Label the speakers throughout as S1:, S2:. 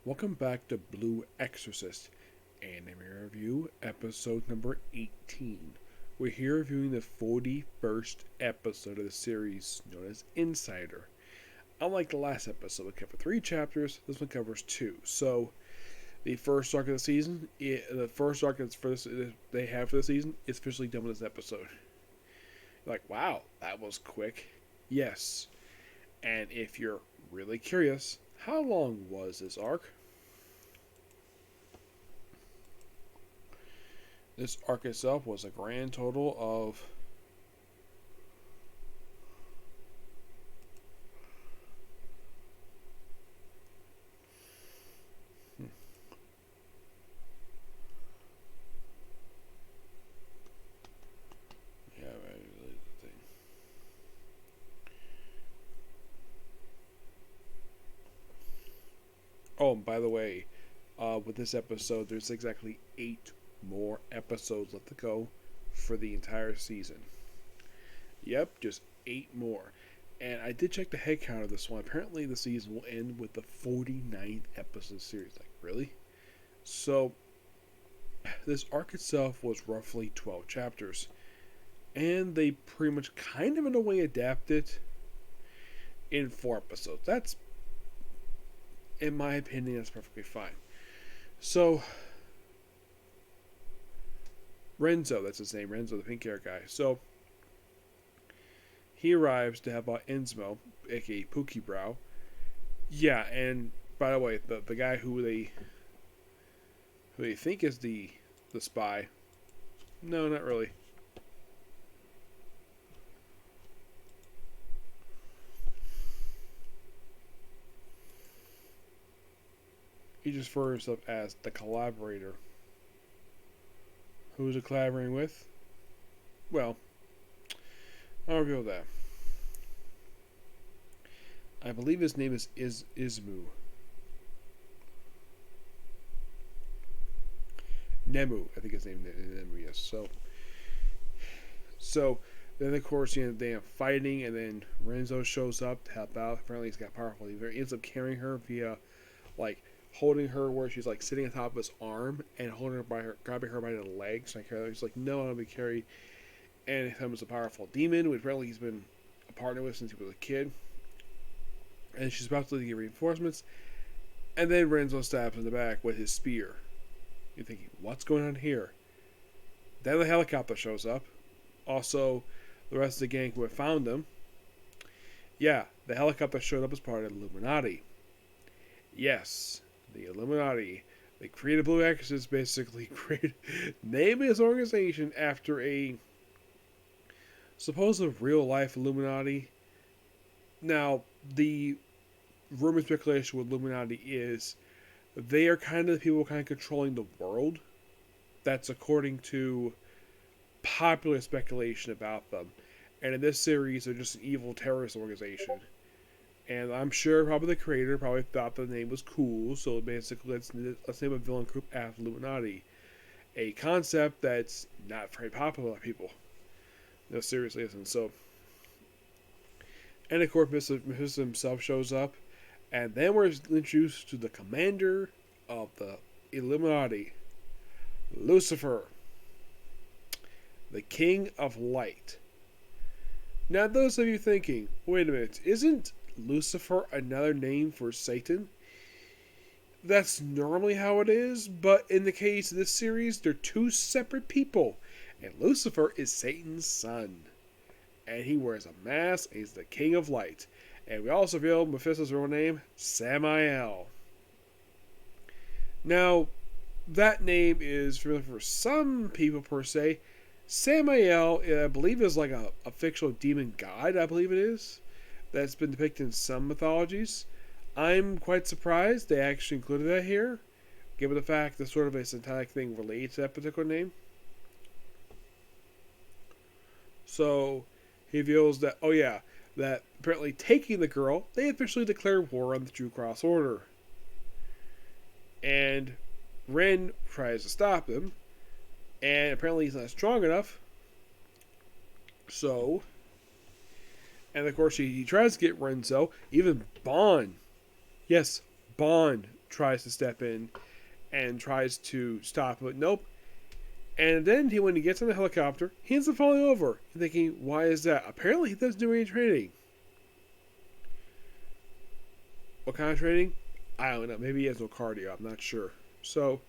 S1: Welcome back to Blue Exorcist Anime Review, episode number 18. We're here reviewing the 41st episode of the series known as Insider. Unlike the last episode, we covered 3 chapters, this one covers 2. So, the first arc of the season, the first arc they have for the season, is officially done with this episode. You're like, wow, that was quick. Yes. And if you're really curious, how long was this arc? This arc itself was a grand total of yeah, the thing. Oh, and by the way, with this episode, there's exactly 8 more episodes left to go for the entire season. Yep, just 8 more. And I did check the head count of this one. Apparently, the season will end with the 49th episode series. Like, really? So, this arc itself was roughly 12 chapters. And they pretty much kind of in a way adapt it in 4 episodes. That's, in my opinion, that's perfectly fine. So, Renzo, that's his name, Renzo, the pink hair guy. So, he arrives to help out Enzmo, aka Pookie Brow. Yeah, and by the way, the guy who they think is the spy. No, not really. He just refers himself as the collaborator. Who's it collaborating with? Well, I'll reveal that. I believe his name is Ismu. Nemu, I think his name is Nemu, yes. So then of course they have fighting, and then Renzo shows up to help out. Apparently he's got powerful. He ends up carrying her via like holding her where she's like sitting on top of his arm and holding her by grabbing her by the legs. Like he's like, no, I'll be carried. And he becomes a powerful demon, which apparently he's been a partner with since he was a kid. And she's about to get reinforcements, and then Renzo stabs in the back with his spear. You're thinking, what's going on here? Then the helicopter shows up. Also, the rest of the gang who had found him. Yeah, the helicopter showed up as part of the Illuminati. Yes, the Illuminati. They created Blue Exorcist, basically named this organization after a supposed real life Illuminati. Now, the rumor speculation with Illuminati is they are kind of the people kind of controlling the world. That's according to popular speculation about them. And in this series, they're just an evil terrorist organization. And I'm sure probably the creator probably thought the name was cool, so basically let's name a villain group after Illuminati. A concept that's not very popular with people. No, seriously isn't. So, and of course, Mr. himself shows up, and then we're introduced to the commander of the Illuminati, Lucifer, the King of Light. Now, those of you thinking, wait a minute, isn't Lucifer another name for Satan? That's normally how it is, but in the case of this series, they're 2 separate people, and Lucifer is Satan's son. And he wears a mask, and he's the King of Light. And we also reveal Mephisto's real name, Samael. Now, that name is familiar for some people per se. Samael, I believe, is like a fictional demon god, I believe it is, that's been depicted in some mythologies. I'm quite surprised they actually included that here, given the fact that sort of a satanic thing relates to that particular name. So, he reveals that, oh yeah, that apparently taking the girl, they officially declared war on the True Cross Order. And Ren tries to stop him, and apparently he's not strong enough. So, and of course he tries to get Renzo, even Bond. Yes, Bond tries to step in and tries to stop, but nope. And then when he gets on the helicopter, he ends up falling over. And thinking, why is that? Apparently, he doesn't do any training. What kind of training? I don't know. Maybe he has no cardio. I'm not sure. So,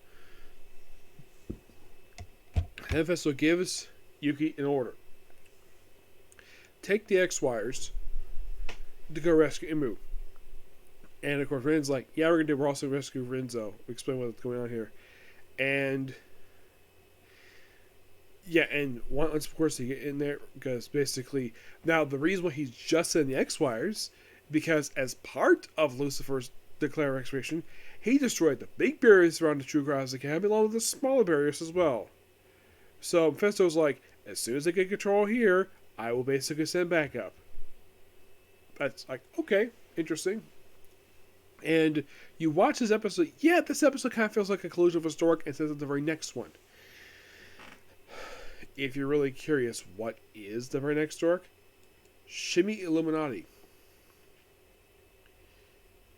S1: Hephaestus gives Yuki an order. Take the X-Wires to go rescue Imu. And of course, Ren's like, yeah, we're also rescue Renzo. Explain what's going on here. And yeah, and once of course they get in there, because basically now the reason why he's just in the X-Wires, because as part of Lucifer's declared expiration, he destroyed the big barriers around the True Cross Academy along with the smaller barriers as well. So Mephisto's like, as soon as I get control here, I will basically send backup. That's like, okay, interesting. And you watch this episode, yeah, this episode kind of feels like a conclusion of a story instead of the very next one. If you're really curious, what is the very next arc? Shimane Illuminati.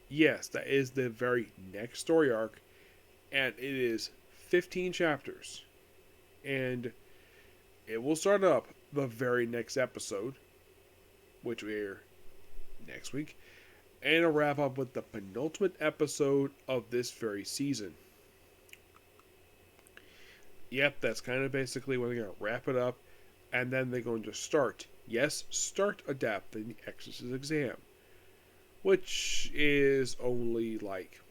S1: Yes, that is the very next story arc, and it is 15 chapters. And it will start up the very next episode, which will air next week, and it'll wrap up with the penultimate episode of this very season. Yep, that's kind of basically when they're going to wrap it up, and then they're going to start adapting the Exorcist exam, which is only like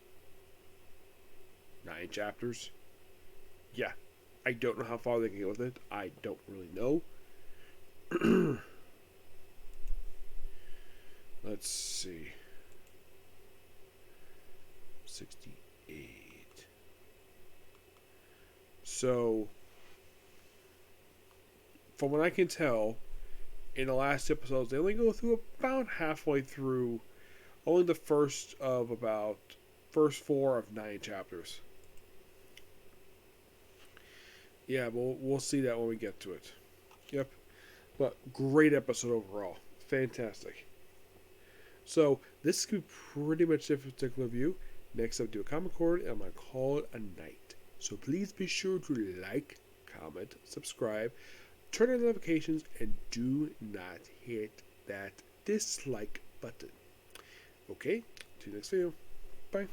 S1: 9 chapters. Yeah, I don't know how far they can go with it. I don't really know. Let's see. 68. So, from what I can tell, in the last episodes, they only go through about halfway through only the first 4 of 9 chapters. Yeah, we'll see that when we get to it. Yep. But great episode overall. Fantastic. So, this could be pretty much it for this particular review. Next up, do a comment chord, and I'm going to call it a night. So please be sure to like, comment, subscribe, turn on notifications, and do not hit that dislike button. Okay, to the next video. Bye.